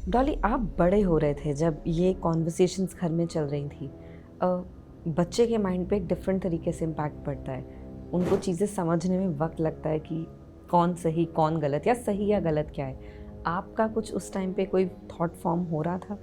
डॉली, आप बड़े हो रहे थे जब ये कॉन्वर्सेशंस घर में चल रही थी। बच्चे के माइंड पे एक डिफरेंट तरीके से इम्पैक्ट पड़ता है। उनको चीज़ें समझने में वक्त लगता है कि कौन सही कौन गलत, या सही या गलत क्या है। आपका कुछ उस टाइम पे कोई थॉट फॉर्म हो रहा था?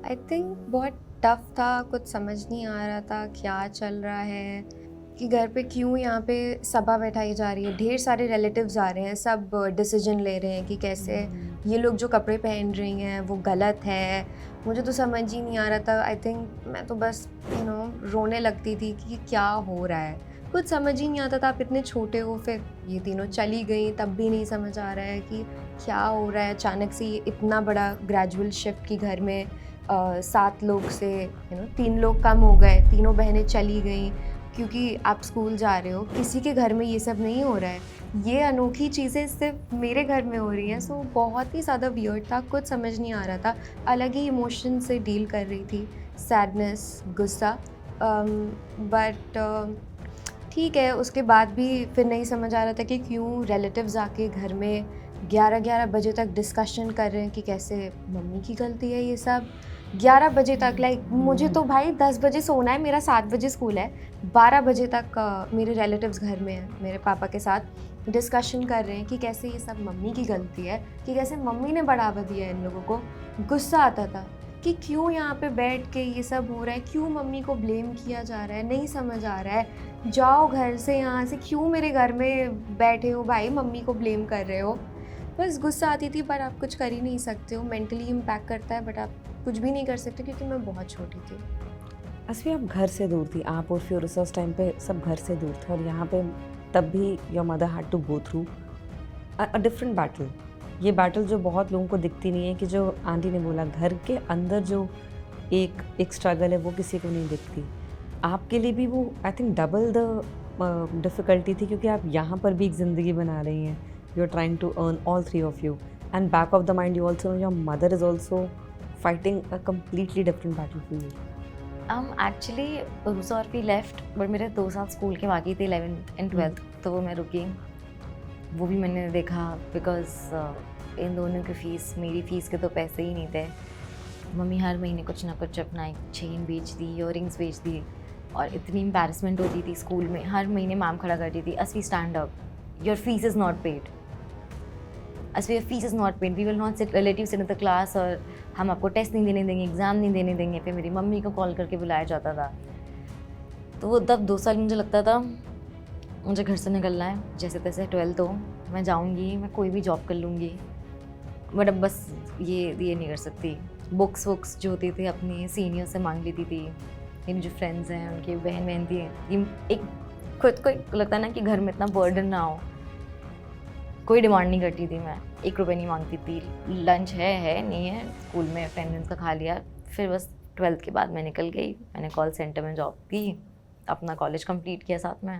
आई थिंक बहुत टफ था, कुछ समझ नहीं आ रहा था क्या चल रहा है, कि घर पे क्यों यहाँ पे सभा बैठाई जा रही है, ढेर सारे रिलेटिव्स आ रहे हैं, सब डिसीजन ले रहे हैं कि कैसे ये लोग जो कपड़े पहन रही हैं वो गलत है। मुझे तो समझ ही नहीं आ रहा था। आई थिंक मैं तो बस रोने लगती थी कि क्या हो रहा है, कुछ समझ ही नहीं आता था। आप इतने छोटे हो, फिर ये तीनों चली गई तब भी नहीं समझ आ रहा है कि क्या हो रहा है। अचानक से ये इतना बड़ा ग्रेजुअल शिफ्ट की घर में 7 लोग से 3 लोग कम हो गए, तीनों बहनें चली गई क्योंकि आप स्कूल जा रहे हो। किसी के घर में ये सब नहीं हो रहा है, ये अनोखी चीज़ें सिर्फ मेरे घर में हो रही हैं। सो बहुत ही ज़्यादा वियर्ड था, कुछ समझ नहीं आ रहा था। अलग ही इमोशन से डील कर रही थी, सैडनेस, गुस्सा। बट ठीक है, उसके बाद भी फिर नहीं समझ आ रहा था कि क्यों रिलेटिव्स आके घर में 11-11 बजे तक डिस्कशन कर रहे हैं कि कैसे मम्मी की गलती है ये सब। 11 बजे तक, लाइक मुझे तो भाई 10 बजे सोना है, मेरा 7 बजे स्कूल है। 12 बजे तक मेरे रिलेटिव्स घर में हैं, मेरे पापा के साथ डिस्कशन कर रहे हैं कि कैसे ये सब मम्मी की गलती है, कि कैसे मम्मी ने बढ़ावा दिया है इन लोगों को। गुस्सा आता था कि क्यों यहाँ पे बैठ के ये सब हो रहा है, क्यों मम्मी को ब्लेम किया जा रहा है, नहीं समझ आ रहा है। जाओ घर से, यहाँ से क्यों मेरे घर में बैठे हो भाई, मम्मी को ब्लेम कर रहे हो। बस गुस्सा आती थी, पर आप कुछ कर ही नहीं सकते हो। मेंटली इम्पैक्ट करता है, बट आप कुछ भी नहीं कर सकते क्योंकि मैं बहुत छोटी थी। असली आप घर से दूर थी, आप और फिरोसा उस टाइम पे सब घर से दूर थे, और यहाँ पे तब भी your mother had to go through a different battle. ये बैटल जो बहुत लोगों को दिखती नहीं है, कि जो आंटी ने बोला, घर के अंदर जो एक स्ट्रगल है वो किसी को नहीं दिखती। आपके लिए भी वो I think double the difficulty थी, क्योंकि आप यहाँ पर भी एक ज़िंदगी बना रही हैं। You are trying to earn, all three of you, and back of the mind you also know your mother is also fighting a completely different battle for you. Actually रूसा और भी लेफ्ट, बट मेरे 2 साल school के बाकी थे, 11th and 12th, तो वो मैं रुकी। वो भी मैंने देखा, बिकॉज इन दोनों की फ़ीस, मेरी फ़ीस के तो पैसे ही नहीं थे। मम्मी हर महीने कुछ ना कुछ अपना एक चेन बेच दी, ईयरिंग्स बेच दी, और इतनी एम्बैरसमेंट होती थी स्कूल में। हर महीने मैम खड़ा करती थी, Asvi stand up, your fees is not paid, Asvi your fees is not paid, we will not sit relative in the class, और हम आपको टेस्ट नहीं देने देंगे, एग्ज़ाम नहीं देने देंगे। फिर मेरी मम्मी को कॉल करके बुलाया जाता था। तो वो तब 2 साल मुझे लगता था मुझे घर से निकलना है, जैसे तैसे 12th हो, मैं जाऊंगी, मैं कोई भी जॉब कर लूँगी, बट अब बस ये नहीं कर सकती। बुक्स वुक्स जो होती थी अपनी सीनियर से मांग लेती थी। मेरी जो फ्रेंड्स हैं उनकी बहन थी, ये एक खुद को लगता ना कि घर में इतना बर्डन ना हो, कोई डिमांड नहीं करती थी मैं, 1 रुपये नहीं मांगती थी। लंच है नहीं है, स्कूल में फ्रेंड्स का खा लिया। फिर बस 12th के बाद मैं निकल गई, मैंने कॉल सेंटर में जॉब की, अपना कॉलेज कंप्लीट किया साथ में।